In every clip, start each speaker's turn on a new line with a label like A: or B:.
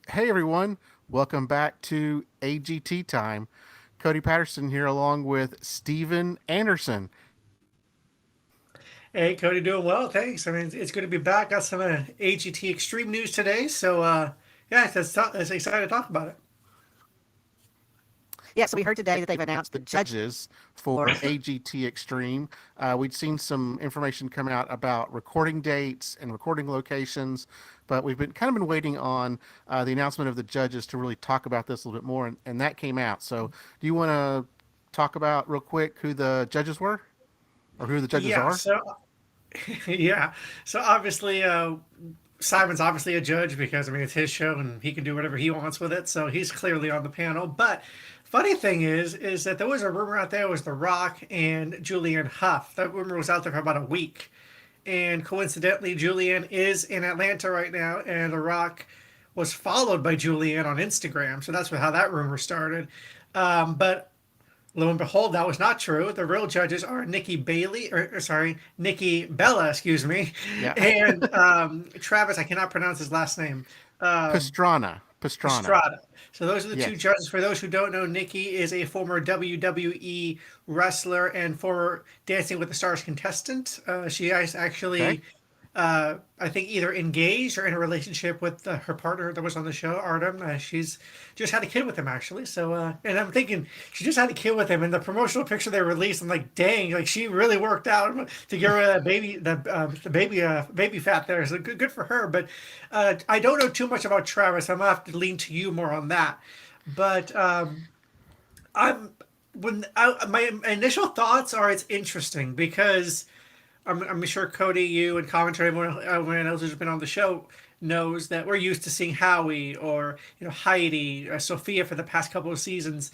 A: Hey everyone, welcome back to AGT Time. Cody Patterson here along with Steven Anderson.
B: Hey, Cody, doing well, thanks. I mean, it's good to be back. Got some AGT Extreme news today, so yeah, that's excited to talk about it.
A: Yeah, so we heard today that they've announced the judges for AGT Extreme. We'd seen some information come out about recording dates and recording locations, but we've been kind of been waiting on the announcement of the judges to really talk about this a little bit more, and that came out. So, do you want to talk about real quick who the judges were or who the judges
B: Yeah,
A: are?
B: so yeah, so obviously Simon's obviously a judge because I mean it's his show and he can do whatever he wants with it, so he's clearly on the panel. But funny thing is that there was a rumor out there it was The Rock and Julianne Hough. That rumor was out there for about a week. And coincidentally, Julianne is in Atlanta right now, and The Rock was followed by Julianne on Instagram. So that's how that rumor started. But lo and behold, that was not true. The real judges are Nikki Bailey, or sorry, Nikki Bella, excuse me,
A: Yeah,
B: and Travis. I cannot pronounce his last name. Um,
A: Pastrana.
B: Estrada. So those are the two
A: Yes.
B: judges. For those who don't know, Nikki is a former WWE wrestler and former Dancing with the Stars contestant. She is
A: Okay.
B: actually, I think, either engaged or in a relationship with her partner that was on the show, Artem. She's just had a kid with him, actually. So, and I'm thinking she just had a kid with him. And the promotional picture they released, I'm like, dang, like she really worked out to get rid of that baby, baby fat there. So good for her. But I don't know too much about Travis. I'm gonna have to lean to you more on that. But I'm my initial thoughts are it's interesting because I'm sure Cody, you, and commentary, everyone else who's been on the show knows that we're used to seeing Howie or Heidi, Sophia for the past couple of seasons,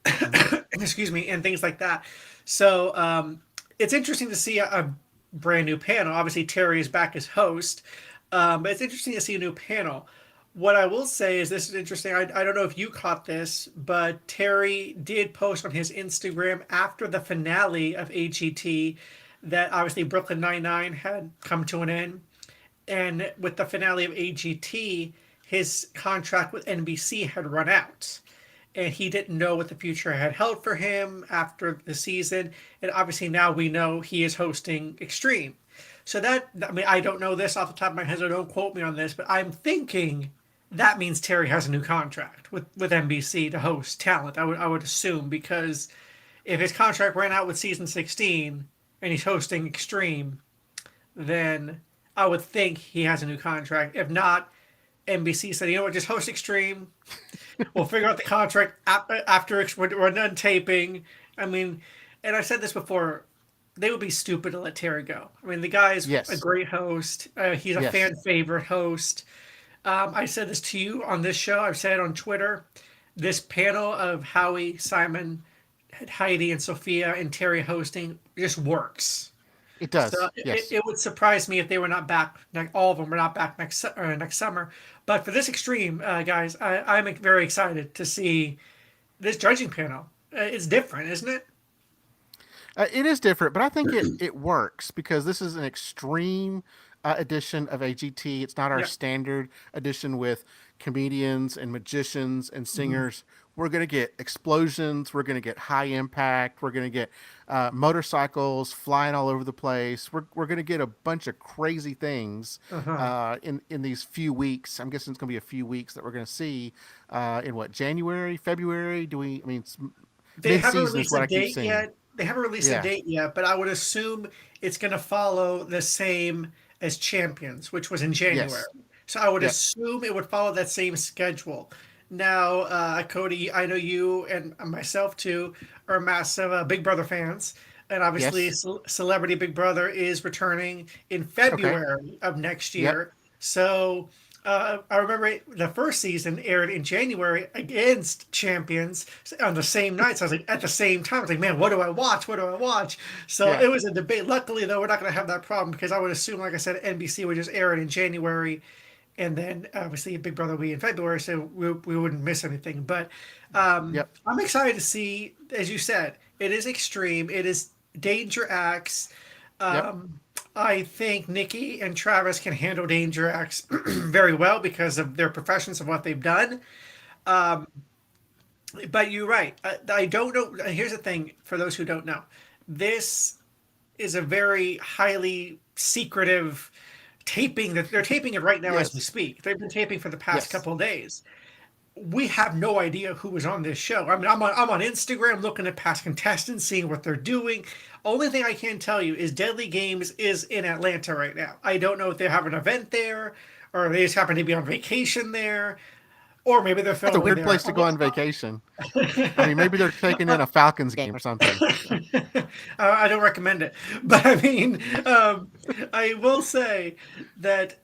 A: Hmm.
B: excuse me, and things like that. So it's interesting to see a brand new panel. Obviously, Terry is back as host, but it's interesting to see a new panel. What I will say is this is interesting. I don't know if you caught this, but Terry did post on his Instagram after the finale of AGT that obviously Brooklyn Nine-Nine had come to an end. And with the finale of AGT, his contract with NBC had run out. And he didn't know what the future had held for him after the season. And obviously now we know he is hosting Extreme. So that, I mean, I don't know this off the top of my head, so don't quote me on this, but I'm thinking that means Terry has a new contract with NBC to host talent. I would assume because if his contract ran out with season 16 and he's hosting Extreme, then I would think he has a new contract. If not, NBC said, you know what, just host Extreme. We'll figure out the contract after we're done taping. I mean, and I've said this before, they would be stupid to let Terry go. I mean, the guy is a
A: Yes.
B: great host. He's a
A: Yes.
B: fan favorite host. I said this to you on this show. I've said it on Twitter. This panel of Howie, Simon, Heidi, and Sophia and Terry hosting just works.
A: It
B: So
A: does. Yes.
B: it would surprise me if they were not back. All of them were not back next summer. But for this extreme, guys, I'm very excited to see this judging panel. It's different, isn't it?
A: It is different, but I think it works because this is an extreme edition of AGT. It's not our
B: Yeah.
A: standard edition with comedians and magicians and
B: Mm-hmm.
A: singers. We're going to get explosions. We're going to get high impact. We're going to get motorcycles flying all over the place. We're going to get a bunch of crazy things
B: Uh huh.
A: in these few weeks. I'm guessing it's going to be a few weeks that we're going to see in what, January, February? Do we? I mean,
B: They
A: mid
B: haven't
A: season is
B: released a
A: what I keep
B: date
A: seeing.
B: yet. They haven't released a
A: Yeah.
B: date yet, but I would assume it's going to follow the same as Champions, which was in January.
A: Yes.
B: So I would
A: Yep.
B: assume it would follow that same schedule. Now, Cody, I know you and myself too are massive Big Brother fans, and obviously,
A: Yes.
B: Celebrity Big Brother is returning in
A: Okay.
B: February of next
A: Yep.
B: year. So I remember the first season aired in January against Champions on the same night. So I was like, at the same time, I was like, man, what do I watch? What do I watch? So
A: Yeah.
B: it was a debate. Luckily, though, we're not going to have that problem because I would assume, like I said, NBC would just air it in January. And then obviously Big Brother will be in February, so we wouldn't miss anything. But
A: Yep.
B: I'm excited to see, as you said, it is extreme. It is danger acts.
A: Yep.
B: I think Nikki and Travis can handle Danger Acts very well because of their professions of what they've done. But you're right. I don't know. Here's the thing for those who don't know, this is a very highly secretive taping that they're taping it right now as we
A: Yes.
B: speak. They've been taping for the past
A: Yes.
B: couple of days. We have no idea who was on this show. I mean, I'm on Instagram looking at past contestants, seeing what they're doing. Only thing I can tell you is Deadly Games is in Atlanta right now. I don't know if they have an event there, or they just happen to be on vacation there, or maybe they're
A: That's a
B: filming
A: weird
B: there.
A: place to go on vacation. I mean, maybe they're taking in a Falcons game or something.
B: I don't recommend it, but I mean, I will say that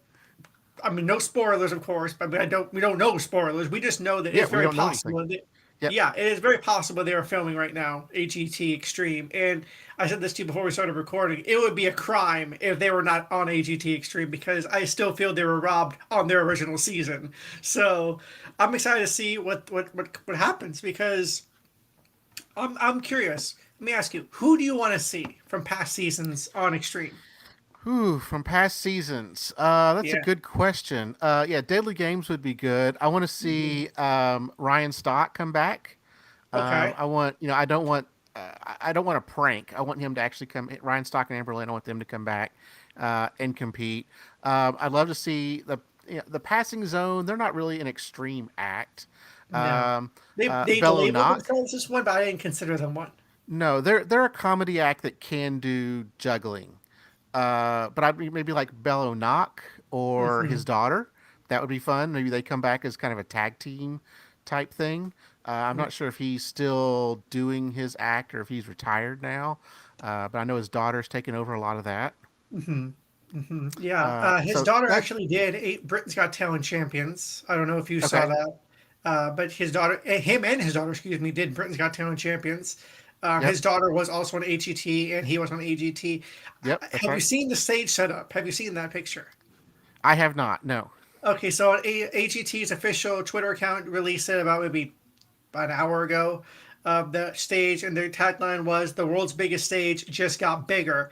B: I mean, no spoilers, of course, but I don't. We don't know spoilers. We just know that
A: Yeah,
B: it's
A: we
B: very
A: don't know anything.
B: possible. That,
A: Yep.
B: yeah, it is very possible they are filming right now AGT Extreme. And I said this to you before we started recording. It would be a crime if they were not on AGT Extreme because I still feel they were robbed on their original season. So I'm excited to see what happens because I'm curious. Let me ask you, who do you want to see from past seasons on Extreme?
A: Whew, from past seasons. That's a
B: Yeah.
A: good question. Yeah, Deadly Games would be good. I want to
B: Hmm.
A: see Ryan Stock come back.
B: Okay.
A: I want, I don't want, I don't want a prank. I want him to actually come. Ryan Stock and Amberlynn. I want them to come back and compete. I'd love to see the passing zone. They're not really an extreme act.
B: No. They
A: Bellow
B: labeled
A: Knock.
B: themselves as one, but I didn't consider them one.
A: No, they're a comedy act that can do juggling. But I'd maybe like Bello Knock or
B: Hmm.
A: his daughter. That would be fun. Maybe they come back as kind of a tag team type thing. I'm
B: Yeah.
A: not sure if he's still doing his act or if he's retired now. But I know his daughter's taken over a lot of that.
B: Hmm. Yeah. His
A: So
B: daughter
A: that,
B: actually did eight Britain's Got Talent champions. I don't know if you saw
A: okay.
B: that. But his daughter, him and his daughter, excuse me, did Britain's Got Talent champions.
A: Yep.
B: His daughter was also on AGT and he was on AGT.
A: Yep. That's
B: Have you
A: right.
B: seen the stage setup? Have you seen that picture?
A: I have not. No.
B: Okay, so on AGT's official Twitter account released it about maybe an hour ago. The stage and their tagline was "The world's biggest stage just got bigger."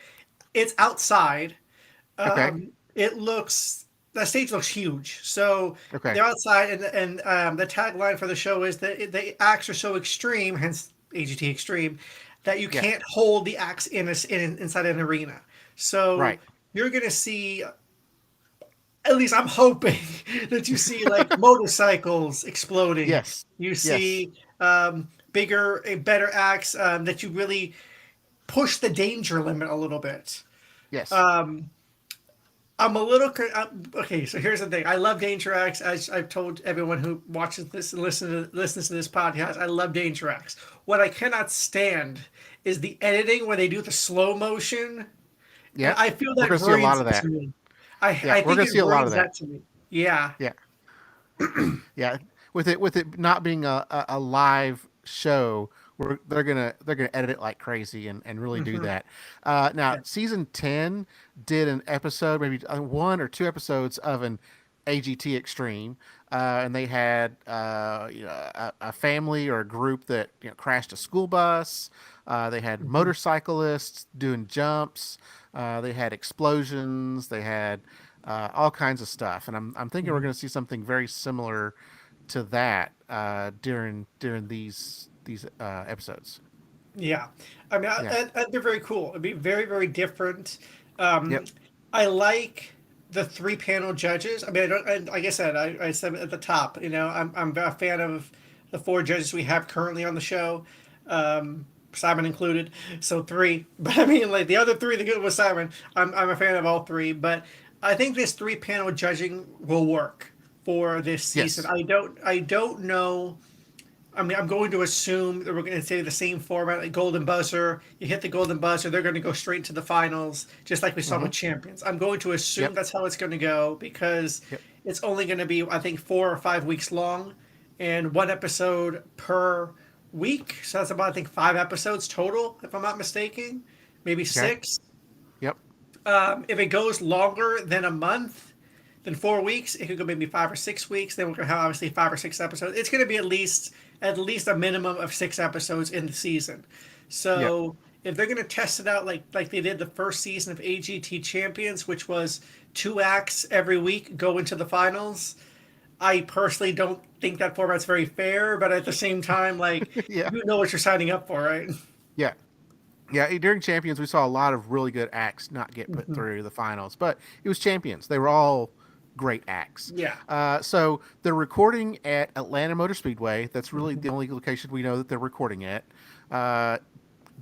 B: It's outside.
A: Okay.
B: It looks the stage looks huge. So
A: Okay.
B: they're outside, and the tagline for the show is that the acts are so extreme, hence AGT Extreme, that you
A: Yeah.
B: can't hold the acts inside an arena. So
A: Right.
B: you're gonna see, at least I'm hoping, that you see like motorcycles exploding.
A: Yes.
B: You
A: Yes.
B: see bigger, better acts that you really push the danger limit a little bit.
A: Yes.
B: I'm a little okay. So here's the thing: I love Danger X. As I've told everyone who watches this and listens to this podcast, I love Danger X. What I cannot stand is the editing where they do the slow motion, and
A: Yep.
B: I feel
A: We're
B: that
A: going to see a lot
B: grains
A: of
B: it to
A: that.
B: me.
A: Yeah.
B: I
A: We're
B: think
A: going to
B: it
A: see a lot of
B: grains
A: that.
B: that to me. Yeah.
A: Yeah. Yeah, with it not being a live show, they're gonna edit it like crazy and really do
B: Hmm.
A: that. Now
B: Yeah.
A: season 10 did an episode, maybe one or two episodes of an AGT Extreme, and they had a family or a group that crashed a school bus. They had
B: Hmm.
A: motorcyclists doing jumps. They had explosions. They had all kinds of stuff. And I'm thinking we're
B: Hmm.
A: going to see something very similar to that during these episodes.
B: Yeah. I mean,
A: Yeah.
B: that'd be very cool. It'd be very, very different. Um,
A: Yep.
B: I like the three panel judges. I mean, I don't, like I said, I said at the top, I'm a fan of the four judges we have currently on the show, Simon included. So three. But I mean, like the other three, the good was Simon. I'm a fan of all three. But I think this three panel judging will work for this season.
A: Yes.
B: I don't know. I mean, I'm going to assume that we're going to say the same format, like golden buzzer. You hit the golden buzzer, they're going to go straight to the finals, just like we saw
A: Mm-hmm.
B: with champions. I'm going to assume
A: Yep.
B: that's how it's going to go because
A: Yep.
B: it's only going to be, I think, 4 or 5 weeks long, and one episode per week. So that's about, I think, 5 episodes total, if I'm not mistaken, maybe
A: Okay.
B: six.
A: Yep.
B: If it goes longer than a month, than 4 weeks, it could go maybe 5 or 6 weeks. Then we're gonna have obviously 5 or 6 episodes. It's gonna be at least a minimum of 6 episodes in the season.
A: Yep.
B: So if they're going to test it out like they did the first season of AGT Champions, which was 2 acts every week go into the finals, I personally don't think that format's very fair. But at the same time, like
A: Yeah.
B: you know what you're signing up for, right?
A: Yeah. Yeah, during Champions, we saw a lot of really good acts not get put
B: Mhm.
A: through the finals, but it was Champions. They were all great acts.
B: Yeah.
A: So they're recording at Atlanta Motor Speedway. That's really
B: Mhm.
A: the only location we know that they're recording at. Uh,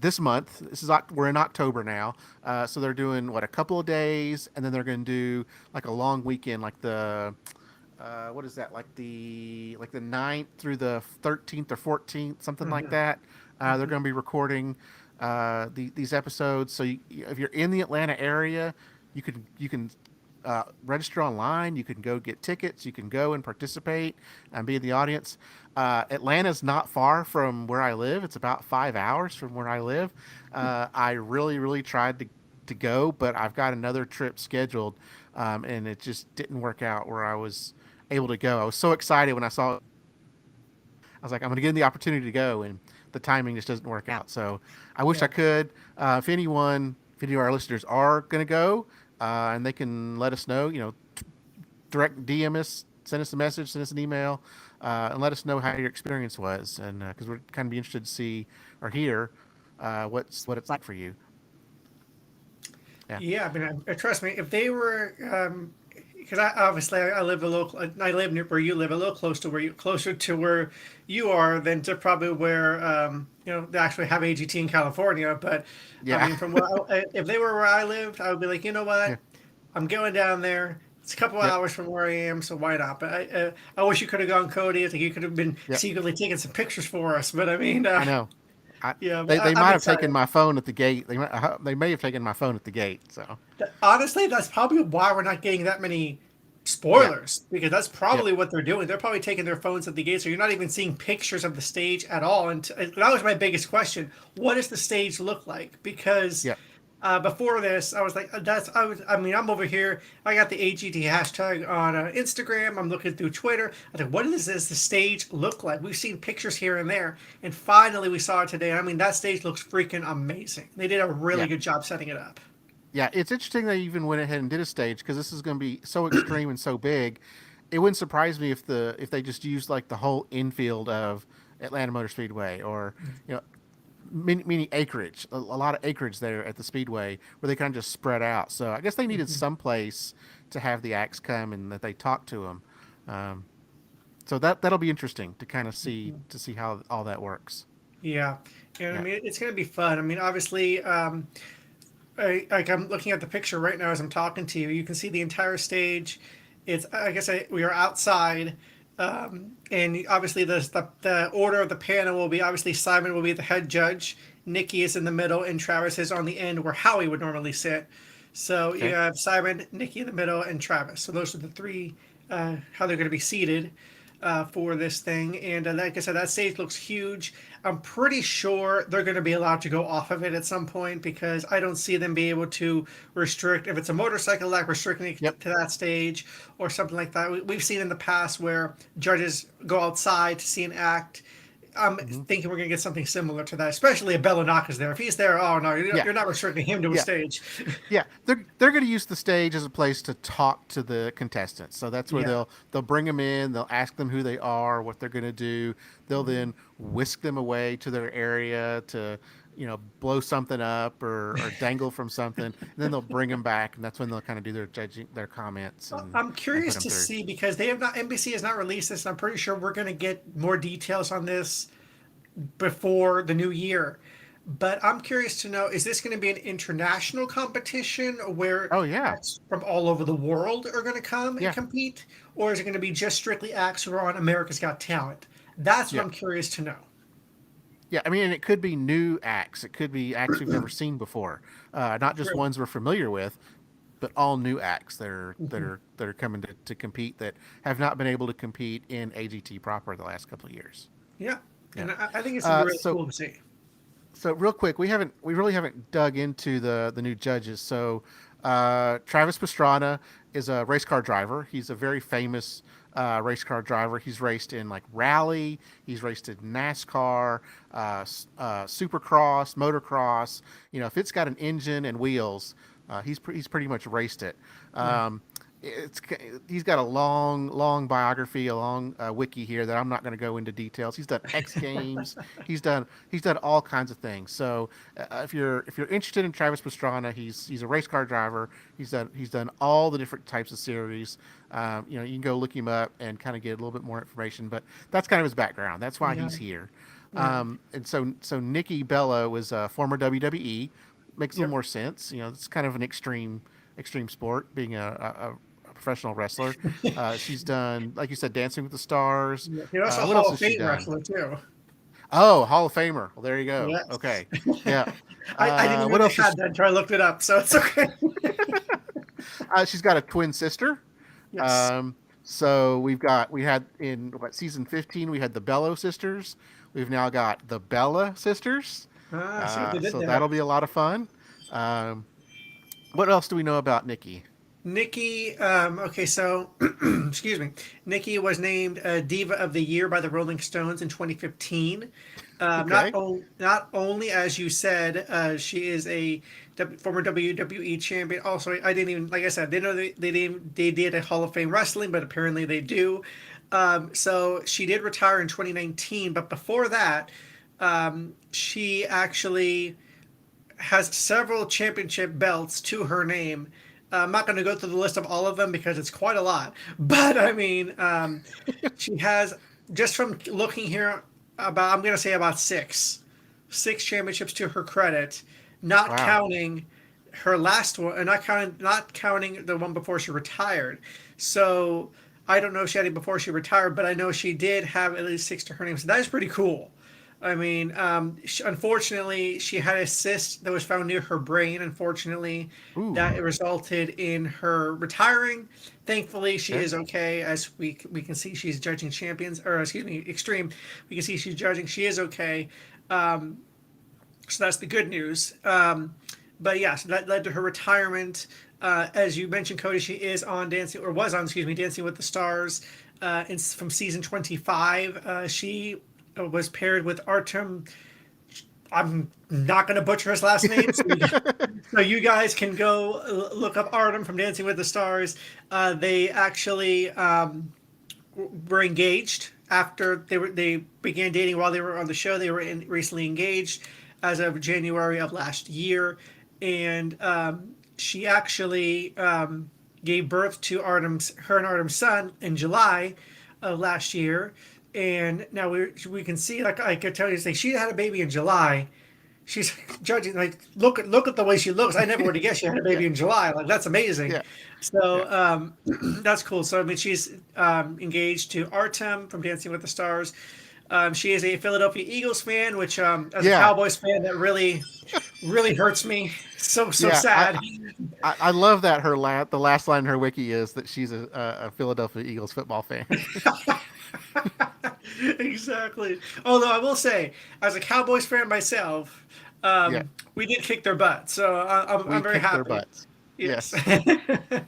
A: this month, we're in October now, so they're doing what, a couple of days, and then they're going to do like a long weekend, like the what is that, like the 9th through the 13th or 14th, something like
B: Mhm.
A: that. They're
B: Mhm.
A: going to be recording these episodes. So if you're in the Atlanta area, you can register online. You can go get tickets. You can go and participate and be in the audience. Atlanta's not far from where I live. It's about 5 hours from where I live. I really, really tried to go, but I've got another trip scheduled, and it just didn't work out where I was able to go. I was so excited when I saw it. I was like, I'm going to get the opportunity to go, and the timing just doesn't work out. So I wish I
B: Yeah.
A: could. If any of our listeners are going to go, and they can let us know, direct DM us, send us a message, send us an email, and let us know how your experience was, and because we're kind of be interested to see or hear what it's like for you. Yeah,
B: Yeah, I mean, trust me, if they were, because I obviously I live a little, I live near where you live, a little close to where you, closer to where you are than to probably where, they actually have AGT in California. But I
A: yeah,
B: mean, from where, if they were where I lived, I would be like, you know
A: yeah,
B: what, I'm going down there. It's a couple
A: yep,
B: hours from where I am, so why not? But I wish you could have gone, Cody. I think you could have been
A: yep.
B: secretly taking some pictures for us. But I mean,
A: I know. I
B: yeah, but
A: they
B: I'm
A: might have taken
B: excited.
A: my phone at the gate. They may have taken my phone at the gate. So
B: Honestly, that's probably why we're not getting that many
A: yeah,
B: spoilers because that's
A: yep,
B: probably what they're doing. They're probably taking their phones at the gate, so you're not even seeing pictures of the stage at all. And that was my biggest question: what does the stage look like? Because
A: yep,
B: before this, I was like, that's I was. I mean, I'm over here. I got the AGT hashtag on Instagram. I'm looking through Twitter. I think, what does the stage look like? We've seen pictures here and there, and finally we saw it today. I mean, that stage looks freaking amazing. They did a really
A: yeah.
B: good job setting it up.
A: Yeah, it's interesting they even went ahead and did a stage because this is going to be so extreme and so big. It wouldn't surprise me if they just used like the whole infield of Atlanta Motor Speedway, or you know mini acreage, a lot of acreage there at the speedway where they kind of just spread out. So I guess they needed some place to have the acts come and that they talk to them. Um, so that'll be interesting to kind of see how all that works.
B: Yeah, and I
A: Yeah.
B: mean it's going to be fun. I mean, obviously, like I'm looking at the picture right now as I'm talking to you. You can see the entire stage. It's I guess we are outside, and obviously the order of the panel will be obviously Simon will be the head judge, Nikki is in the middle, and Travis is on the end where Howie would normally sit. So you
A: Okay.
B: have Simon, Nikki in the middle, and Travis. So those are the three how they're going to be seated for this thing. And like I said, that stage looks huge. I'm pretty sure they're going to be allowed to go off of it at some point because I don't see them be able to restrict if it's a motorcycle like restricting
A: Yep.
B: it to that stage or something like that. We've seen in the past where judges go outside to see an act. I'm
A: Hmm.
B: thinking we're going to get something similar to that, especially if Bellanacca's there. If he's there, oh no,
A: Yeah.
B: you're not restricting him to a
A: Yeah.
B: stage.
A: Yeah, they're going to use the stage as a place to talk to the contestants. So that's where
B: Yeah.
A: they'll bring them in, they'll ask them who they are, what they're going to do. They'll
B: Mhm.
A: then whisk them away to their area to, blow something up or dangle from something, and then they'll bring them back, and that's when they'll kind of do their judging, their comments,
B: I'm
A: and put
B: curious
A: them
B: to
A: through.
B: see because they have not NBC has not released this, and I'm pretty sure we're going to get more details on this before the new year. But I'm curious to know: is this going to be an international competition where
A: Oh yeah,
B: acts from all over the world are going to come and
A: yeah,
B: compete, or is it going to be just strictly acts who are on America's Got Talent? That's what
A: yeah,
B: I'm curious to know.
A: yeah. I mean, and it could be new acts. It could be acts we've never seen before, not just
B: True.
A: ones we're familiar with, but all new acts
B: Hmm.
A: that are coming to compete that have not been able to compete in AGT proper the last couple of years.
B: Yeah,
A: Yeah.
B: and I think it's going to be really
A: So
B: cool to see.
A: So real quick, we really haven't dug into the new judges. So Travis Pastrana is a race car driver. He's a very famous race car driver. He's raced in like rally. He's raced in NASCAR, Supercross, motocross. You know, if it's got an engine and wheels, he's pretty much raced it.
B: Yeah.
A: Um, it's he's got a long biography, a long wiki here that I'm not going to go into details. He's done X Games. He's done all kinds of things. So if you're interested in Travis Pastrana, he's a race car driver. He's done all the different types of series. You know, you can go look him up and kind of get a little bit more information. But that's kind of his background. That's why
B: Yeah.
A: he's here.
B: Yeah.
A: And so Nikki Bella was a former WWE. Makes a little
B: Yep.
A: more sense. You know, it's kind of an extreme sport, being a professional wrestler. She's done, like you said, Dancing with the Stars.
B: Yeah. You're also a
A: What
B: Hall
A: else
B: of
A: has she
B: Fame
A: done?
B: wrestler too.
A: Oh, Hall of Famer. Well, there you go.
B: Yes.
A: Okay. Yeah.
B: I didn't even know
A: What
B: they
A: else?
B: had that until I looked it up, so it's okay.
A: She's got a twin sister.
B: Yes.
A: Um, so we had in season 15 we had the Bello sisters. We've now got the Bella sisters.
B: Ah, see what they did
A: So
B: there.
A: that'll be a lot of fun. Um, what else do we know about Nikki?
B: Nikki, okay, so excuse me. Nikki was named Diva of the Year by the Rolling Stones in 2015.
A: Okay.
B: Not only, as you said, she is a former WWE champion. Also, I didn't even, like I said, I didn't know they did a Hall of Fame wrestling, but apparently they do. So she did retire in 2019, but before that, she actually has several championship belts to her name. I'm not going to go through the list of all of them because it's quite a lot. But I mean, she has, just from looking here, I'm going to say about six championships to her credit, not
A: Wow.
B: counting her last one, and not counting the one before she retired. So I don't know if she had it before she retired, but I know she did have at least six to her name. So that is pretty cool. I mean, unfortunately, she had a cyst that was found near her brain. Unfortunately,
A: Ooh.
B: that resulted in her retiring. Thankfully, she
A: Okay.
B: is okay. As we can see, she's judging champions, or excuse me, extreme. We can see she's judging. She is okay. So that's the good news. But yeah, so that led to her retirement. As you mentioned, Cody, she is on Dancing, or was on, excuse me, Dancing with the Stars. From season 25, she was paired with Artem. I'm not going to butcher his last name, so you guys can go look up Artem from Dancing with the Stars. They actually were engaged after they began dating while they were on the show. They were recently engaged as of January of last year, and she actually gave birth to her and Artem's son in July of last year. And now we can see, like I could tell you, say she had a baby in July. She's judging, like, look at the way she looks. I never would have guessed she had a
A: Yeah.
B: baby in July. Like, that's amazing.
A: Yeah. Yeah.
B: So that's cool. So I mean, she's engaged to Artem from Dancing with the Stars. She is a Philadelphia Eagles fan, which as a
A: Yeah.
B: Cowboys fan, that really hurts me. So
A: Yeah.
B: sad.
A: I love that the last line in her wiki is that she's a Philadelphia Eagles football fan.
B: Exactly. Although I will say, as a Cowboys fan myself,
A: Yeah.
B: we did kick their butt, so I'm
A: We
B: very
A: kicked their
B: happy.
A: butts.
B: Yes.
A: Yes.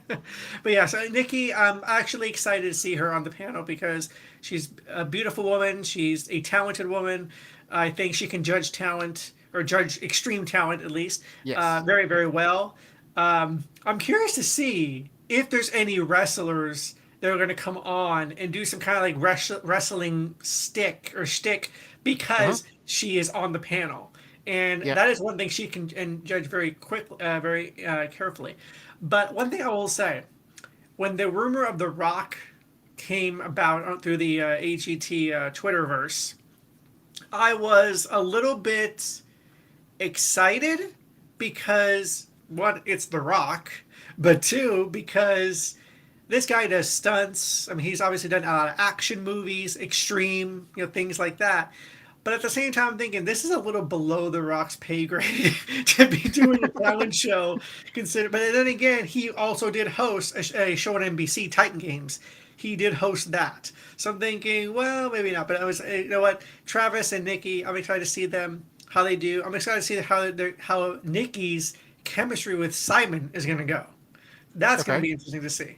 B: But yeah, so Nikki, I'm actually excited to see her on the panel because she's a beautiful woman. She's a talented woman. I think she can judge talent, or judge extreme talent at least,
A: Yes.
B: very, very well. I'm curious to see if there's any wrestlers that are going to come on and do some kind of like wrestling stick or shtick
A: Uh-huh.
B: because she is on the panel. And
A: Yeah.
B: that is one thing she can and judge very quickly, very carefully. But one thing I will say, when the rumor of The Rock came about through the AGT Twitterverse, I was a little bit excited because one, it's The Rock, but two, because this guy does stunts. I mean, he's obviously done a lot of action movies, extreme, things like that. But at the same time, I'm thinking this is a little below the Rock's pay grade to be doing a talent show. But then again, he also did host a show on NBC, Titan Games. He did host that. So I'm thinking, well, maybe not. But I was, you know what, Travis and Nikki, I'm excited to see them. how they do. I'm excited to see how Nikki's chemistry with Simon is going to go. That's going to
A: Okay.
B: be interesting to see.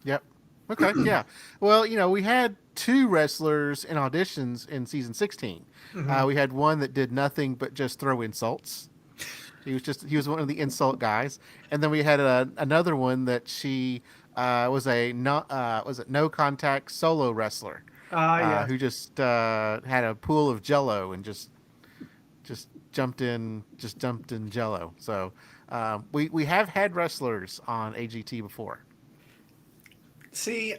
A: Yep. Okay. Yeah. Well, we had two wrestlers in auditions in season 16.
B: Hmm.
A: We had one that did nothing but just throw insults. He was one of the insult guys, and then we had another one that she was a no was it no contact solo wrestler,
B: Yes.
A: who just had a pool of Jello and just jumped in Jello. So we have had wrestlers on AGT before.
B: See,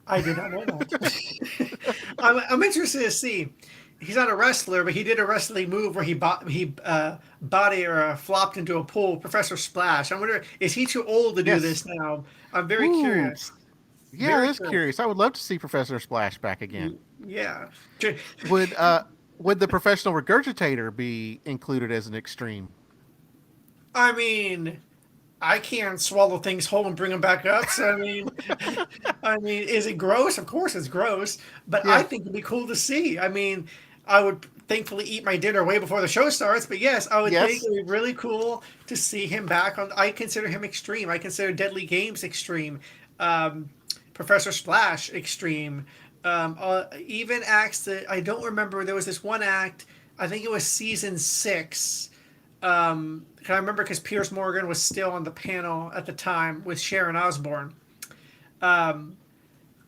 B: I did not know that. I'm interested to see. He's not a wrestler, but he did a wrestling move where he body or flopped into a pool. Professor Splash. I wonder, is he too old to do this
A: Yes.
B: now? I'm very
A: Ooh.
B: curious.
A: Yeah,
B: Very
A: that's
B: curious.
A: curious. I would love to see Professor Splash back again.
B: Yeah.
A: Would would the professional regurgitator be included as an extreme?
B: I mean, I can't swallow things whole and bring them back up. So I mean, is it gross? Of course, it's gross. But I
A: Yeah.
B: think it'd be cool to see. I mean, I would thankfully eat my dinner way before the show starts. But yes, I would think
A: Yes.
B: it'd be really cool to see him back on. I consider him extreme. I consider Deadly Games extreme. Um, Professor Splash extreme. Even acts that I don't remember. There was this one act. I think it was season 6. I remember because Pierce Morgan was still on the panel at the time with Sharon Osbourne. And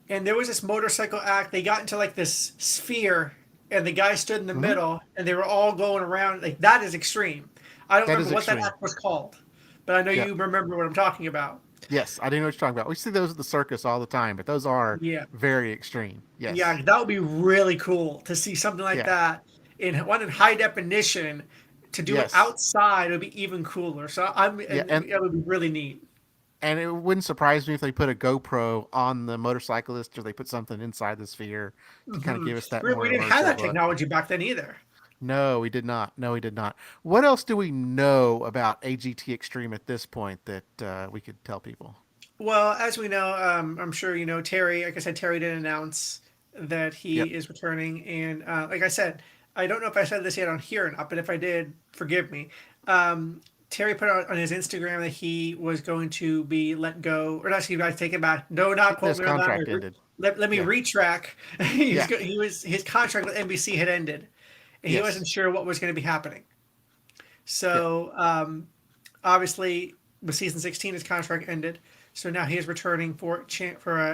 B: there was this motorcycle act. They got into like this sphere, and the guy stood in the
A: Hmm.
B: middle, and they were all going around. Like that is extreme. I don't
A: That
B: remember
A: is
B: what that
A: extreme.
B: act was called, but I know
A: Yeah.
B: you remember what I'm talking about.
A: Yes, I do know what you're talking about. We see those at the circus all the time, but those are
B: Yeah,
A: very extreme. Yes.
B: yeah, that would be really cool to see something like
A: Yeah.
B: that in high definition. To do it
A: Yes.
B: outside, it would be even cooler. So I'm,
A: Yeah,
B: and it would be really neat.
A: and it wouldn't surprise me if they put a GoPro on the motorcyclist or they put something inside the sphere to kind of
B: Hmm.
A: give us that
B: We
A: more
B: didn't have
A: immersive
B: that
A: look.
B: technology back then either.
A: No, we did not. No, we did not. What else do we know about AGT Extreme at this point that we could tell people?
B: Well, as we know, I'm sure you know Terry. Like I said, Terry did announce that he
A: Yep.
B: is returning, and like I said, I don't know if I said this yet on here or not, but if I did, forgive me. Um, Terry put out on his Instagram that he was going to be let go, or not, excuse me, I take it back. No, not quote
A: His
B: me on that.
A: contract ended.
B: Let me
A: Yeah.
B: retrack.
A: Yeah.
B: He was his contract with NBC had ended, and he wasn't
A: Yes.
B: sure what was going to be happening.
A: Yep.
B: So obviously, with season 16, his contract ended. So now he is returning for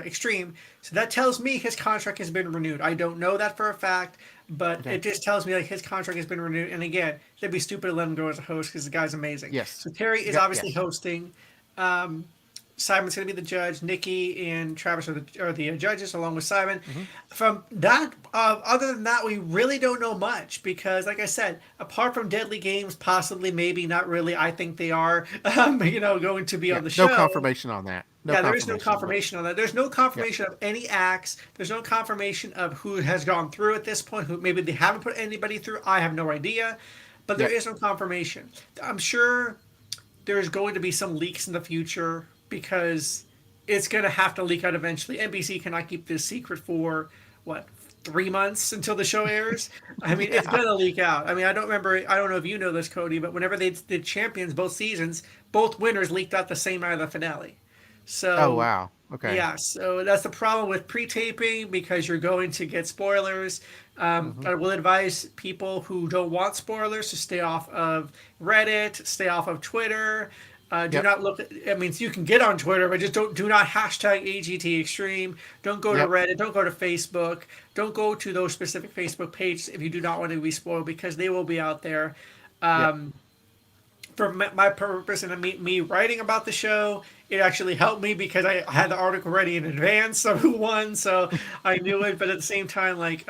B: Extreme. So that tells me his contract has been renewed. I don't know that for a fact, but
A: Okay.
B: it just tells me like his contract has been renewed. And again, it'd be stupid to let him go as a host because the guy's amazing.
A: Yes.
B: So Terry is
A: Yep.
B: obviously
A: Yes.
B: hosting. Simon's going to be the judge. Nikki and Travis are the judges, along with Simon.
A: Hmm.
B: From that, other than that, we really don't know much because, like I said, apart from Deadly Games, possibly, maybe not really. I think they are, going to be
A: Yeah.
B: on the
A: No
B: show.
A: confirmation on that. No
B: Yeah, there is no
A: confirmation, but
B: confirmation on that. There's no
A: yep.
B: confirmation of any acts. There's no confirmation of who has gone through at this point. Who maybe they haven't put anybody through. I have no idea, but there
A: Yep.
B: is no confirmation. I'm sure there's going to be some leaks in the future because it's going to have to leak out eventually. NBC cannot keep this secret for what 3 months until the show airs. I mean, it's
A: Yeah.
B: going to leak out. I mean, I don't remember. I don't know if you know this, Cody, but whenever they did champions both seasons, both winners leaked out the same night of the finale.
A: Oh
B: So
A: wow. Okay.
B: yeah, so that's the problem with pre-taping because you're going to get spoilers.
A: Hmm.
B: I will advise people who don't want spoilers to stay off of Reddit, stay off of Twitter. Do
A: Yep.
B: not look. I mean, you can get on Twitter, but just do not hashtag AGT Extreme. Don't go to
A: Yep.
B: Reddit. Don't go to Facebook. Don't go to those specific Facebook pages if you do not want to be spoiled because they will be out there.
A: Yep.
B: For my purpose and me writing about the show, it actually helped me because I had the article ready in advance of who won, so I knew it. But at the same time, like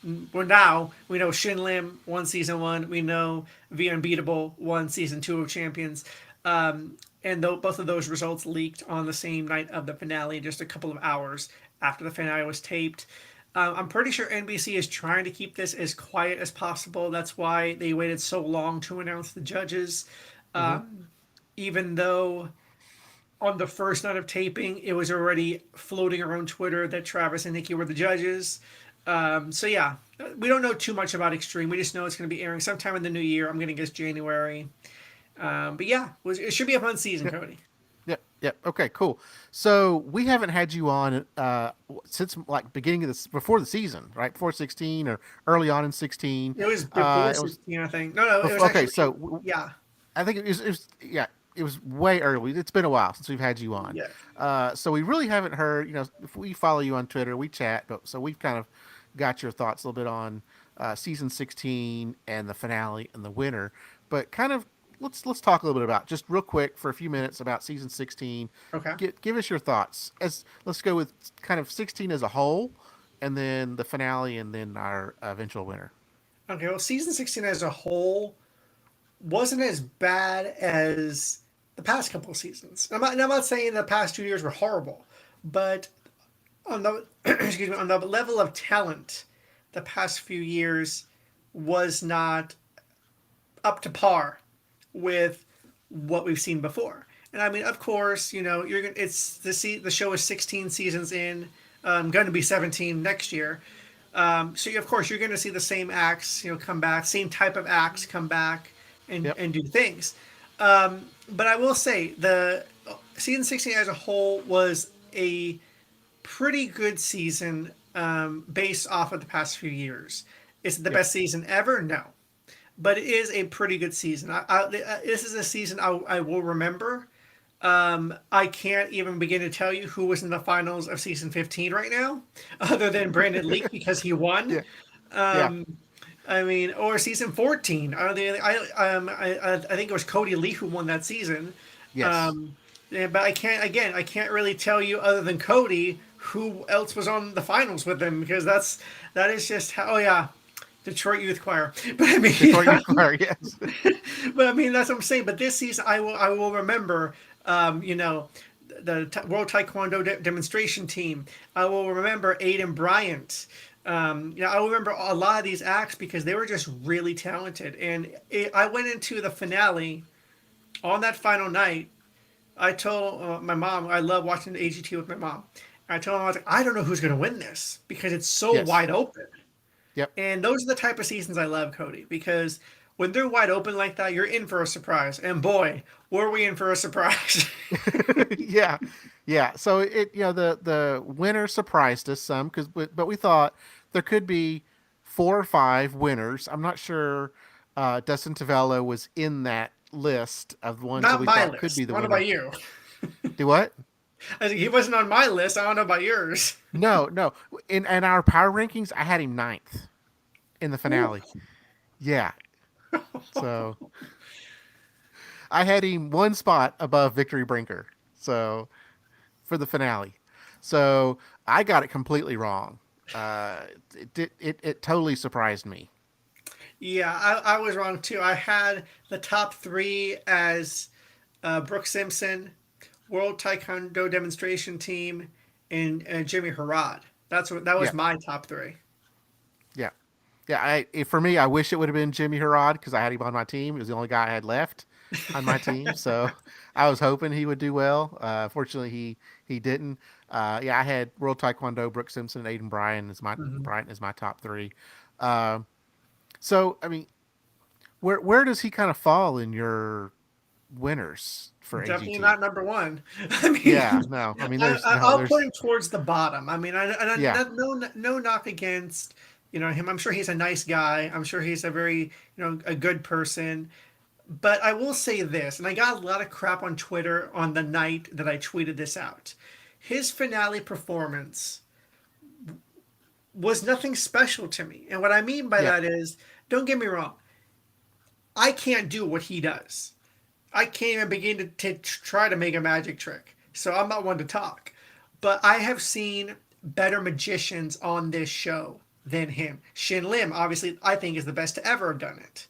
B: now we know Shin Lim won season 1, we know The Unbeatable won season 2 of Champions, and both of those results leaked on the same night of the finale, just a couple of hours after the finale was taped. I'm pretty sure NBC is trying to keep this as quiet as possible. That's why they waited so long to announce the judges.
A: Hmm.
B: Even though on the first night of taping, it was already floating around Twitter that Travis and Nikki were the judges. So yeah, we don't know too much about Extreme. We just know it's going to be airing sometime in the new year. I'm going to guess January. But yeah, it should be a fun season, Cody.
A: Yep. Yep. Okay. Cool. So we haven't had you on since like beginning of this before the season, right? Before 16 or early on in 16.
B: It was before
A: It was
B: 16, I think. No, it was
A: okay.
B: actually,
A: So
B: yeah,
A: I think it was yeah. It was way early. It's been a while since we've had you on.
B: yeah.
A: So we really haven't heard. If we follow you on Twitter, we chat. But so we've kind of got your thoughts a little bit on season 16 and the finale and the winner. But kind of let's talk a little bit about just real quick for a few minutes about season 16.
B: Okay.
A: Give us your thoughts. As let's go with kind of 16 as a whole, and then the finale, and then our eventual winner.
B: Okay, well, season 16 as a whole wasn't as bad as the past couple of seasons. I'm not saying the past 2 years were horrible, but on the excuse me, on the level of talent, the past few years was not up to par with what we've seen before. And I mean, of course, you're gonna. It's the show is 16 seasons in, going to be 17 next year. So of course you're going to see the same acts, come back, same type of acts come back and
A: Yep.
B: and do things. But I will say the season 16 as a whole was a pretty good season based off of the past few years. Is it the
A: Yep.
B: best season ever? No, but it is a pretty good season. This is a season I will remember. I can't even begin to tell you who was in the finals of season 15 right now, other than Brandon Leak because he won.
A: Yeah. Yeah.
B: I mean, or season 14. I think it was Cody Lee who won that season.
A: Yes.
B: Um, yeah, but I can't really tell you other than Cody who else was on the finals with him because that is just how. Oh yeah, Detroit Youth Choir. But I mean,
A: Detroit Youth Choir. Yes.
B: but I mean that's what I'm saying. But this season, I will remember. The World Taekwondo demonstration team. I will remember Aiden Bryant. I will remember a lot of these acts because they were just really talented. And I went into the finale on that final night. I told my mom I love watching the AGT with my mom. I told her I was like, I don't know who's going to win this because it's so
A: Yes.
B: wide open.
A: Yep.
B: And those are the type of seasons I love, Cody, because when they're wide open like that, you're in for a surprise. And boy, were we in for a surprise.
A: Yeah, yeah. So the winner surprised us some because but we thought there could be 4 or 5 winners. I'm not sure Dustin Tavello was in that list of the ones that
B: Not
A: we
B: my
A: thought could be
B: list.
A: the
B: I don't know
A: winner.
B: about you.
A: Do what?
B: I think he wasn't on my list. I don't know about yours.
A: No, no. In our power rankings, I had him ninth in the
B: Ooh.
A: finale. Yeah. So I had him one spot above Victory Brinker. So for the finale. So I got it completely wrong. It totally surprised me.
B: Yeah, I was wrong too. I had the top three as Brooke Simpson, World Taekwondo Demonstration Team, and Jimmy Harrod. That was
A: Yeah,
B: my top three.
A: yeah, yeah. For me, I wish it would have been Jimmy Harrod because I had him on my team. He was the only guy I had left on my team, so I was hoping he would do well. Fortunately, he didn't. Yeah, I had World Taekwondo, Brooke Simpson, and Aiden
B: Hmm.
A: Bryant is my top three. Um, so I mean, where does he kind of fall in your winners for
B: Definitely
A: AGT?
B: not number one. I mean,
A: Yeah, no. I mean,
B: I'll put
A: there's
B: him towards the bottom. I mean,
A: yeah,
B: no knock against him. I'm sure he's a nice guy. I'm sure he's a very a good person. But I will say this, and I got a lot of crap on Twitter on the night that I tweeted this out. His finale performance was nothing special to me. And what I mean by
A: yeah,
B: that is, don't get me wrong, I can't do what he does. I can't even begin to try to make a magic trick. So I'm not one to talk. But I have seen better magicians on this show than him. Shin Lim, obviously, I think is the best to ever have done it.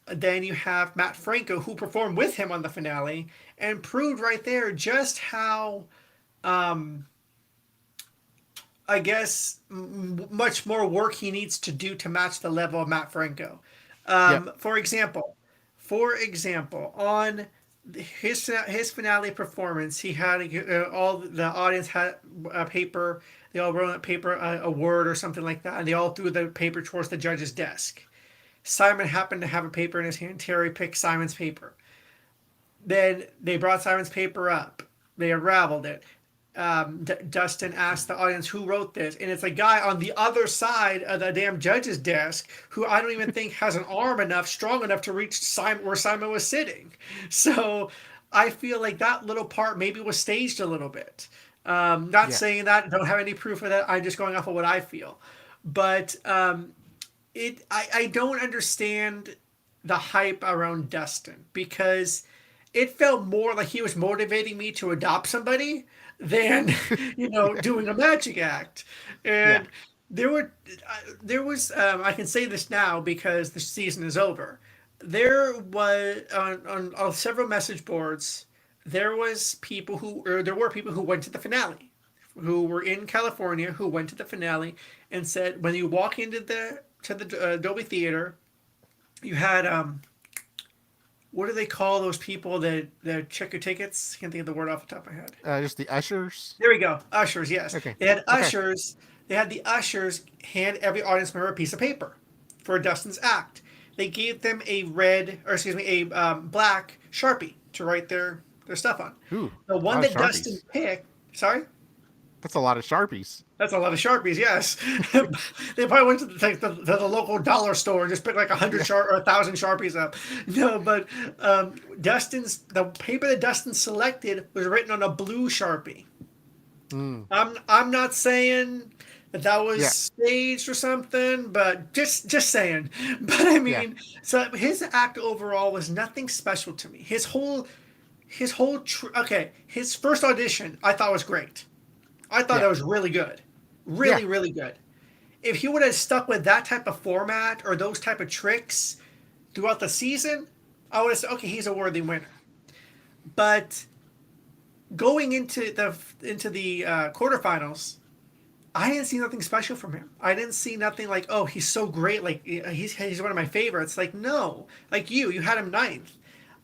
B: Then you have Matt Franco, who performed with him on the finale and proved right there just how, I guess, much more work he needs to do to match the level of Matt Franco.
A: yep,
B: For example, on his finale performance, he had all the audience had a paper. They all wrote on paper a word or something like that, and they all threw the paper towards the judge's desk. Simon happened to have a paper in his hand. Terry picked Simon's paper. Then they brought Simon's paper up. They unraveled it. Dustin asked the audience who wrote this, and it's a guy on the other side of the damn judge's desk who I don't even think has an arm strong enough to reach Simon where Simon was sitting. So I feel like that little part maybe was staged a little bit. Not
A: Yeah.
B: saying that, don't have any proof of that. I'm just going off of what I feel. But I don't understand the hype around Dustin because it felt more like he was motivating me to adopt somebody than doing a magic act.
A: Yeah.
B: And there were there was I can say this now because the season is over. There was on several message boards. There were people who went to the finale, who were in California, who went to the finale and said when you walk into the Dolby Theater, you had what do they call those people that check your tickets? Can't think of the word off the top of my head.
A: Just the ushers.
B: There we go. Ushers, yes.
A: Okay.
B: They had
A: Okay.
B: ushers. They had the ushers hand every audience member a piece of paper for Dustin's act. They gave them a black Sharpie to write their stuff on.
A: Ooh,
B: The
A: a
B: one
A: lot of
B: that Dustin
A: Sharpies.
B: picked, sorry?
A: That's a lot of Sharpies.
B: That's a lot of Sharpies, yes. They probably went to the local dollar store and just picked like
A: Yeah.
B: or 1,000 Sharpies up. No, but the paper that Dustin selected was written on a blue Sharpie.
A: Mm.
B: I'm not saying that was
A: Yeah.
B: staged or something, but just saying. But I
A: Yeah.
B: mean, so his act overall was nothing special to me. His first audition I thought was great. I thought
A: Yeah.
B: that was really good.
A: Yeah.
B: Really, really good. If he would have stuck with that type of format or those type of tricks throughout the season, I would have said, okay, he's a worthy winner. But going into the quarterfinals, I didn't see nothing special from him. I didn't see nothing like, oh, he's so great. Like he's one of my favorites. Like no, like you had him ninth.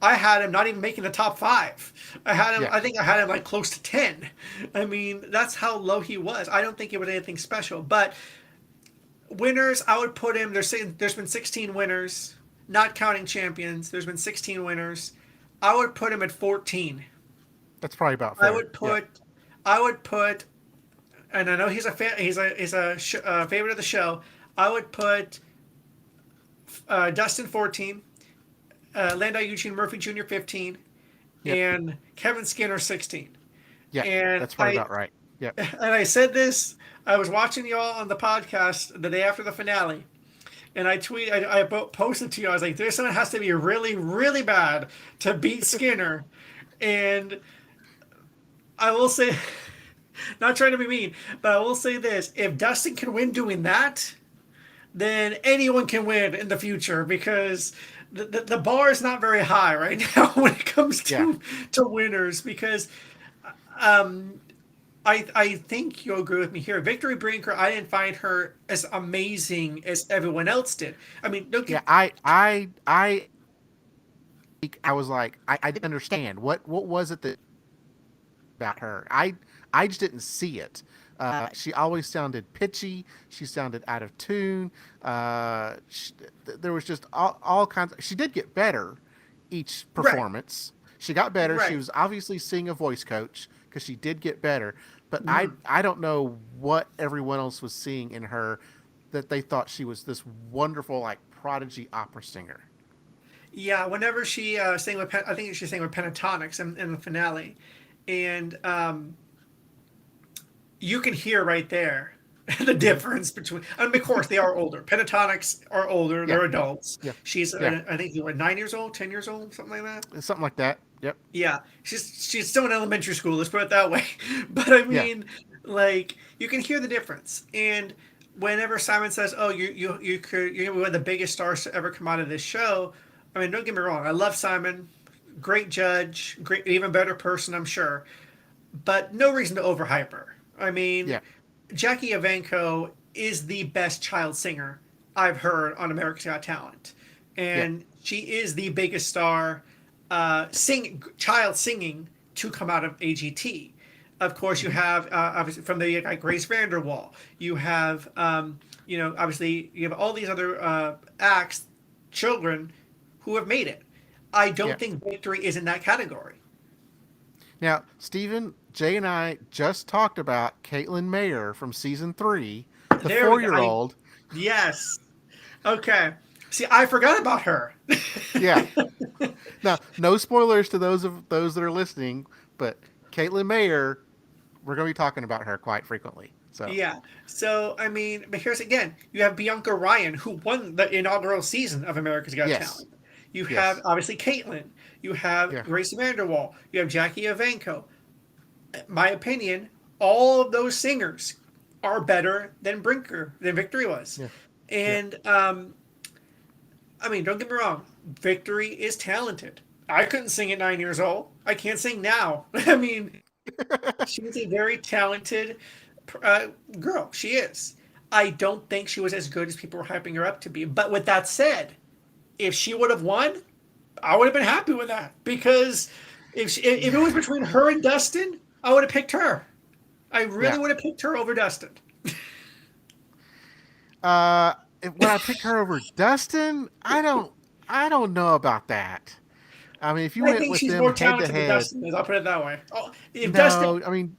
B: I had him not even making the top five. I had him.
A: Yeah.
B: I think I had him like close to 10. I mean, that's how low he was. I don't think it was anything special. But winners, I would put him. There's been 16 winners, not counting champions. There's been 16 winners. I would put him at 14.
A: That's probably about
B: I
A: fair.
B: would
A: Yeah.
B: put. I would put. And I know he's a fan. He's a favorite of the show. I would put Dustin 14, Landau Eugene Murphy Jr. 15,
A: Yep.
B: and Kevin Skinner 16.
A: Yeah.
B: And
A: That's probably about right. Yep.
B: I said this. I was watching y'all on the podcast the day after the finale, and I posted to you. I was like, "There's someone has to be really, really bad to beat Skinner," and I will say, not trying to be mean, but I will say this: if Dustin can win doing that, then anyone can win in the future because the bar is not very high right now when it comes
A: Yeah.
B: to winners because um, I think you'll agree with me here. Victory Brinker, I didn't find her as amazing as everyone else did. I mean, don't
A: Yeah.
B: get
A: I was like, I didn't understand what was it that about her. I just didn't see it. She always sounded pitchy. She sounded out of tune. There was just all kinds. She did get better each
B: right,
A: performance. She got better. She
B: right.
A: was obviously seeing a voice coach because she did get better. But
B: Mhm.
A: I don't know what everyone else was seeing in her that they thought she was this wonderful like prodigy opera singer.
B: Yeah, whenever she sang with, I think she sang with Pentatonics in the finale, and you can hear right there the
A: Hmm.
B: difference between. I mean, of course, they are older. Pentatonics are older;
A: Yeah.
B: they're adults.
A: Yeah.
B: She's,
A: Yeah.
B: I think, what, 9 years old, 10 years old, something like that.
A: Something like that. Yep.
B: Yeah, she's still in elementary school. Let's put it that way. But I
A: Yeah.
B: mean, like you can hear the difference. And whenever Simon says, "Oh, you're one of the biggest stars to ever come out of this show," I mean, don't get me wrong. I love Simon. Great judge. Great, even better person, I'm sure. But no reason to overhype her. I mean,
A: Yeah.
B: Jackie Evancho is the best child singer I've heard on America's Got Talent,
A: Yeah.
B: and she is the biggest star. child singing to come out of AGT. Of course, you
A: Hmm.
B: have obviously from the like Grace Vanderwall. You have obviously you have all these other acts, children who have made it. I
A: Yeah.
B: don't think Victory is in that category.
A: Now, Stephen, Jay, and I just talked about Caitlin Mayer from season 3, the
B: There we
A: four
B: go.
A: year old.
B: Yes. Okay. See, I forgot about her.
A: Yeah. Now, no spoilers to those that are listening, but Caitlin Mayer, we're going to be talking about her quite frequently. So,
B: Yeah. So I mean, but here's again, you have Bianca Ryan who won the inaugural season of America's Got
A: yes.
B: Talent. You have
A: Yes.
B: obviously Caitlyn. You have
A: Yeah.
B: Grace Vanderwall. You have Jackie Evanko. My opinion, all of those singers are better than Victory was.
A: Yeah. Yeah.
B: And I mean, don't get me wrong, Victory is talented. I couldn't sing at 9 years old. I can't sing now. I mean, she's a very talented uh, girl. She is. I don't think she was as good as people were hyping her up to be. But with that said, if she would have won, I would have been happy with that because if it
A: Yeah.
B: was between her and Dustin, I would have picked her. I really
A: Yeah.
B: would have picked her over Dustin.
A: Uh, when I picked her over Dustin, I don't know about that. I mean, if you
B: I
A: went
B: think
A: with
B: she's
A: them
B: more
A: head to
B: talented than
A: head,
B: Dustin is. I'll put it that way. Oh, if Dustin,
A: no, I mean,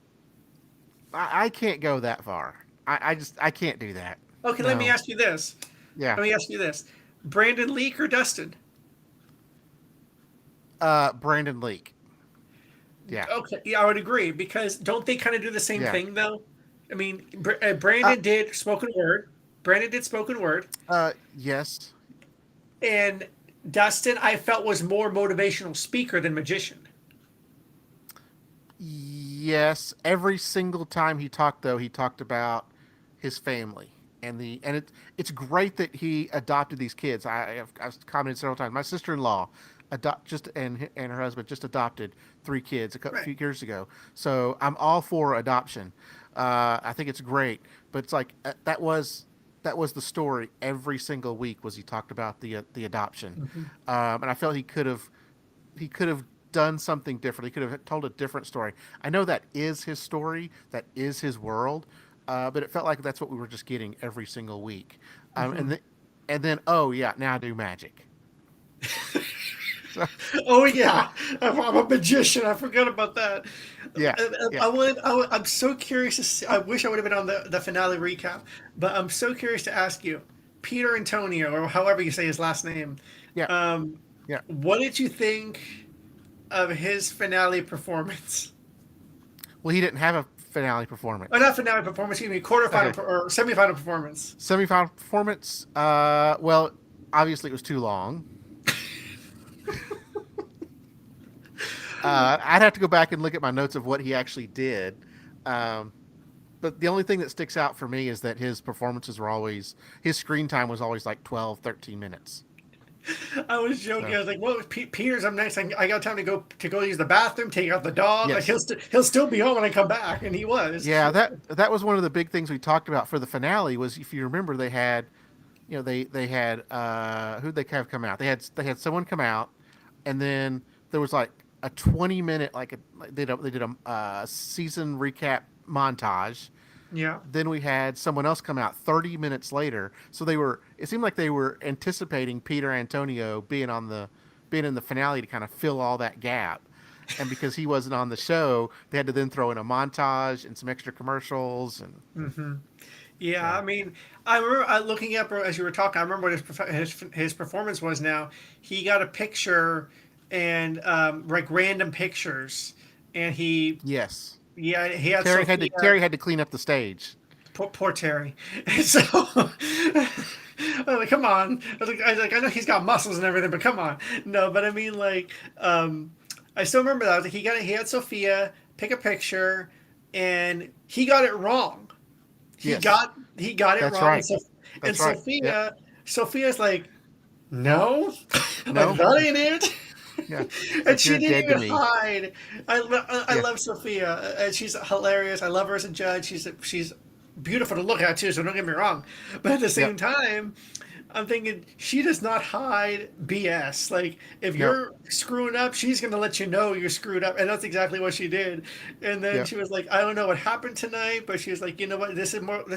A: I can't go that far. I can't do that.
B: okay, let me
A: No.
B: ask you this.
A: Yeah.
B: Let me ask you this: Brandon Leak or Dustin?
A: Brandon Leak. Yeah.
B: Okay, yeah, I would agree because don't they kind of do the same
A: Yeah.
B: thing though? I mean,
A: Uh,
B: Brandon did spoken word. Brandon did spoken word,
A: yes.
B: and Dustin I felt was more motivational speaker than magician.
A: Yes. Every single time he talked, though, he talked about his family and it's great that he adopted these kids. I've commented several times. My sister in law just and her husband just adopted 3 kids
B: Right.
A: few years ago. So I'm all for adoption. I think it's great, but it's like that was the story every single week was he talked about the adoption,
B: Mm-hmm.
A: and I felt he could have done something different. He could have told a different story. I know that is his story, that is his world, but it felt like that's what we were just getting every single week. Um,
B: Mm-hmm.
A: and th- and then oh yeah, now I do magic. So
B: Oh yeah, I'm a magician. I forgot about that.
A: yeah, yeah,
B: I'm so curious to see. I wish I would have been on the finale recap, but I'm so curious to ask you, Peter Antonio, or however you say his last name.
A: yeah,
B: Um,
A: yeah.
B: what did you think of his finale performance?
A: Well, he didn't have a finale
B: Oh,
A: performance.
B: not finale performance. Excuse me, quarterfinal
A: Okay,
B: or semifinal performance.
A: semifinal performance. Well, obviously it was too long. I'd have to go back and look at my notes of what he actually did. Um, but the only thing that sticks out for me is that his performances were always his screen time was always like 12, 13 minutes.
B: I was joking.
A: So
B: I was like, "Well, Peter's up next. I got time to go use the bathroom, take out the dog. Like
A: yes.
B: he'll still be home when I come back." And he was.
A: Yeah, that was one of the big things we talked about for the finale was if you remember they had they had who'd they have come out? They had someone come out and then there was like a 20 minute they did a season recap montage.
B: Yeah.
A: Then we had someone else come out 30 minutes later. So it seemed like they were anticipating Peter Antonio being in the finale to kind of fill all that gap. And because he wasn't on the show, they had to then throw in a montage and some extra commercials and
B: Hmm. Yeah. I
A: so
B: mean, I remember looking up as you were talking. I remember what his performance was. Now he got a picture and like random pictures, and he
A: yes.
B: yeah he had Sophia.
A: Terry had to clean up the stage.
B: Poor Terry. And so I was like, come on. I know he's got muscles and everything, but come on. No, but I mean, like, I still remember that. I was like, he had Sophia pick a picture, and he got it wrong.
A: Yes.
B: He got it
A: That's
B: wrong,
A: right.
B: and
A: That's right. Yep.
B: Sophia's like, no, like
A: No.
B: that ain't it.
A: Yeah.
B: And
A: Like
B: she
A: you're
B: didn't
A: dead to
B: even
A: me.
B: hide. I
A: Yeah.
B: love Sophia, and she's hilarious. I love her as a judge. She's beautiful to look at too. So don't get me wrong, but at the same
A: Yep.
B: time, I'm thinking she does not hide BS. Like if
A: Yep.
B: you're screwing up, she's gonna let you know you're screwed up, and that's exactly what she did. And then
A: Yep.
B: she was like, "I don't know what happened tonight," but she was like, "You know what? This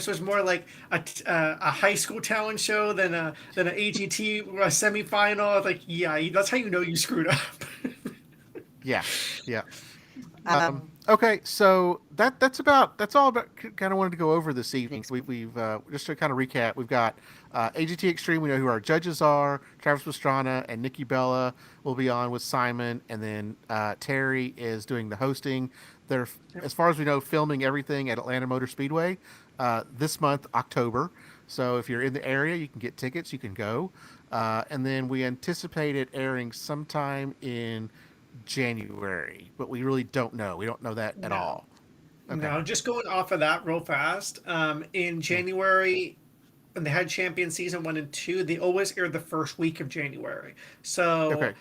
B: was more like a high school talent show than an AGT semifinal." I was like, "Yeah, that's how you know you screwed up."
A: Yeah. Yeah.
C: Um,
A: Okay, so that's all about kind of wanted to go over this evening. We've just to kind of recap, we've got AGT Extreme. We know who our judges are. Travis Pastrana and Nikki Bella will be on with Simon, and then Terry is doing the hosting. They're, as far as we know, filming everything at Atlanta Motor Speedway this month, October. So if you're in the area, you can get tickets. You can go, and then we anticipate it airing sometime in January, but we really don't know. We don't know that at
B: No,
A: all. Okay.
B: no, just going off of that real fast. In
A: Yeah.
B: January, when they had Champion Season 1 and 2, they always aired the first week of January. So,
A: Okay.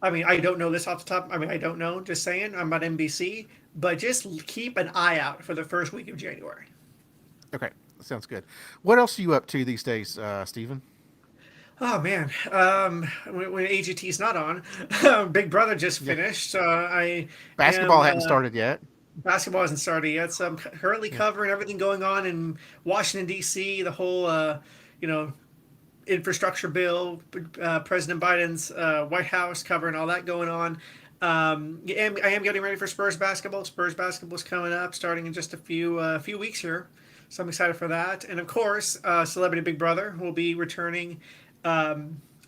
B: I mean, I don't know this off the top. I mean, I don't know, just saying. I'm at NBC, but just keep an eye out for the first week of January.
A: Okay. Sounds good. What else are you up to these days, Stephen?
B: Oh man, when AGT's not on, Big Brother just
A: Yeah.
B: finished. I am
A: Basketball hadn't started yet.
B: basketball hasn't started yet, so I'm currently
A: Yeah.
B: covering everything going on in Washington D.C. The whole, you know, infrastructure bill, President Biden's White House covering all that going on. I am getting ready for Spurs basketball. Spurs basketball is coming up, starting in just a few weeks here, so I'm excited for that. And of course, Celebrity Big Brother will be returning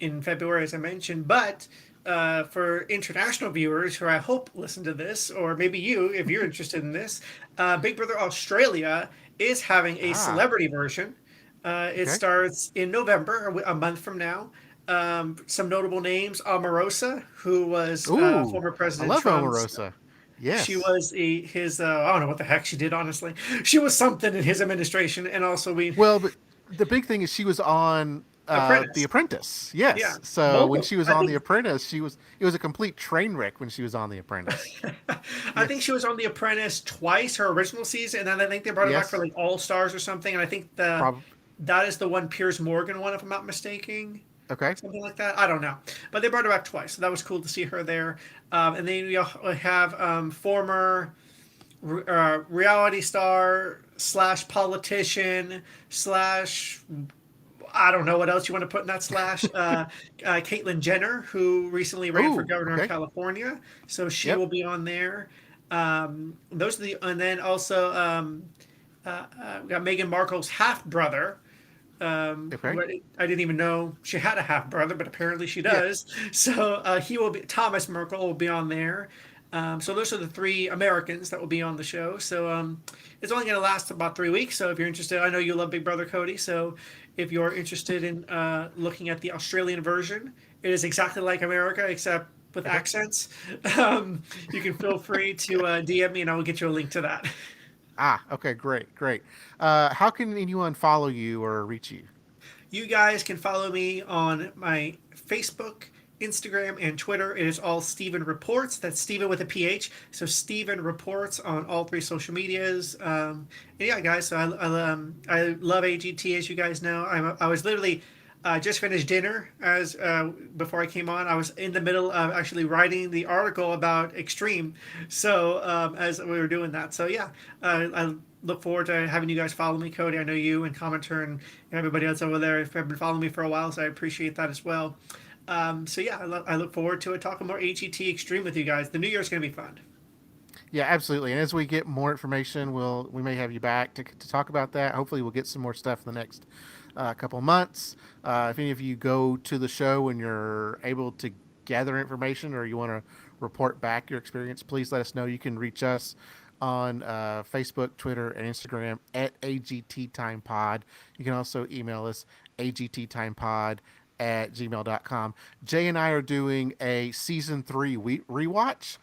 B: in February, as I mentioned. But for international viewers who I hope listen to this, or maybe you, if you're interested in this, Big Brother Australia is having a
A: Ah.
B: celebrity version. It
A: Okay.
B: starts in November, a month from now. Some notable names: Omarosa, who was
A: Ooh,
B: former
A: I
B: President
A: love
B: Trump's.
A: Omarosa.
B: She
A: Yes.
B: was his. I don't know what the heck she did. Honestly, she was something in his administration, and also we
A: Well, but the big thing is she was on The
B: Apprentice.
A: Apprentice.
B: Yeah,
A: Yes. So
B: both
A: when
B: of.
A: she was
B: I
A: on The
B: think
A: Apprentice, it was a complete train wreck when she was on The Apprentice.
B: I think
A: Yes.
B: she was on The Apprentice twice, her original season, and then I think they brought her back for
A: Yes.
B: like All Stars or something. And I think
A: Probably.
B: that is the one Piers Morgan one, if I'm not mistaken,
A: Okay.
B: something like that. I don't know, but they brought her back twice, so that was cool to see her there. And then we have former reality star slash politician slash I don't know what else you want to put in that slash. Caitlyn Jenner, who recently ran for
A: Oh.
B: governor of
A: Okay.
B: California, so she
A: Yep.
B: will be on there. Those are the, and then also we got Meghan Markle's half brother,
A: Okay.
B: who I didn't even know she had a half brother, but apparently she
A: Yeah.
B: does. So he will be Thomas Merkel will be on there. So those are the three Americans that will be on the show. So it's only going to last about 3 weeks. So if you're interested, I know you love Big Brother Cody. So if you're interested in looking at the Australian version, it is exactly like America except with
A: Okay.
B: accents. You can feel free to DM me and I will get you a link to that.
A: Ah. Okay. Great. Great. How can anyone follow you or reach you?
B: You guys can follow me on my Facebook, Instagram, and Twitter. It is all Steven Reports. That's Steven with a PH. So Steven Reports on all three social medias. And yeah, guys. So I love AGT, as you guys know. I was literally just finished dinner as before I came on. I was in the middle of actually writing the article about Extreme. So as we were doing that. So yeah, I look forward to having you guys follow me, Cody. I know you and Commenter and everybody else over there have been following me for a while, so I appreciate that as well. So yeah, I look forward to it. Talking more AGT Extreme with you guys. The new year's going to be fun.
A: Yeah, absolutely. And as we get more information, we may have you back to talk about that. Hopefully, we'll get some more stuff in the next couple of months. If any of you go to the show and you're able to gather information or you want to report back your experience, please let us know. You can reach us on Facebook, Twitter, and Instagram at AGT Time Pod. You can also email us agttimepod at gmail.com. Jay and I are doing a season 3 rewatch.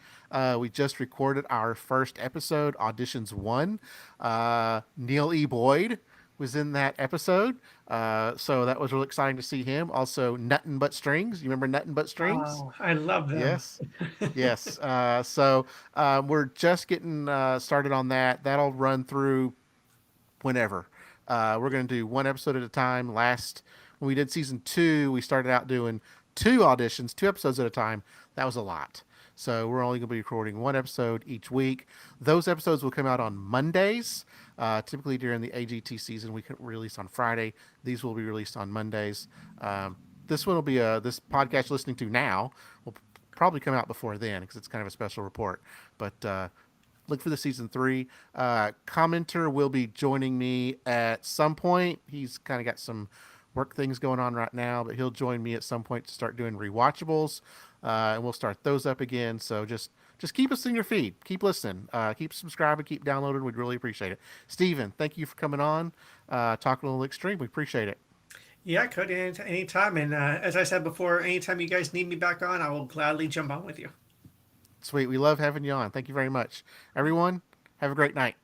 A: We just recorded our first episode, Auditions 1. Neil E. Boyd was in that episode. So that was really exciting to see him. Also, Nuttin' But Strings. You remember Nuttin' But Strings?
B: Oh, I love them.
A: Yes. Yes. So we're just getting started on that. That'll run through whenever. We're going to do one episode at a time. Last When we did season 2, we started out doing 2 auditions, 2 episodes at a time. That was a lot. So we're only going to be recording 1 episode each week. Those episodes will come out on Mondays. Typically during the AGT season, we can release on Friday. These will be released on Mondays. This one will be this podcast you're listening to now will probably come out before then because it's kind of a special report. But look for the season 3. Commenter will be joining me at some point. He's kind of got some work things going on right now, but he'll join me at some point to start doing rewatchables, and we'll start those up again. So just keep us in your feed, keep listening, keep subscribing, keep downloading. We'd really appreciate it. Steven, thank you for coming on, talking a little extreme. We appreciate it.
B: Yeah, Cody, anytime. And as I said before, anytime you guys need me back on, I will gladly jump on with you.
A: Sweet, we love having you on. Thank you very much, everyone. Have a great night.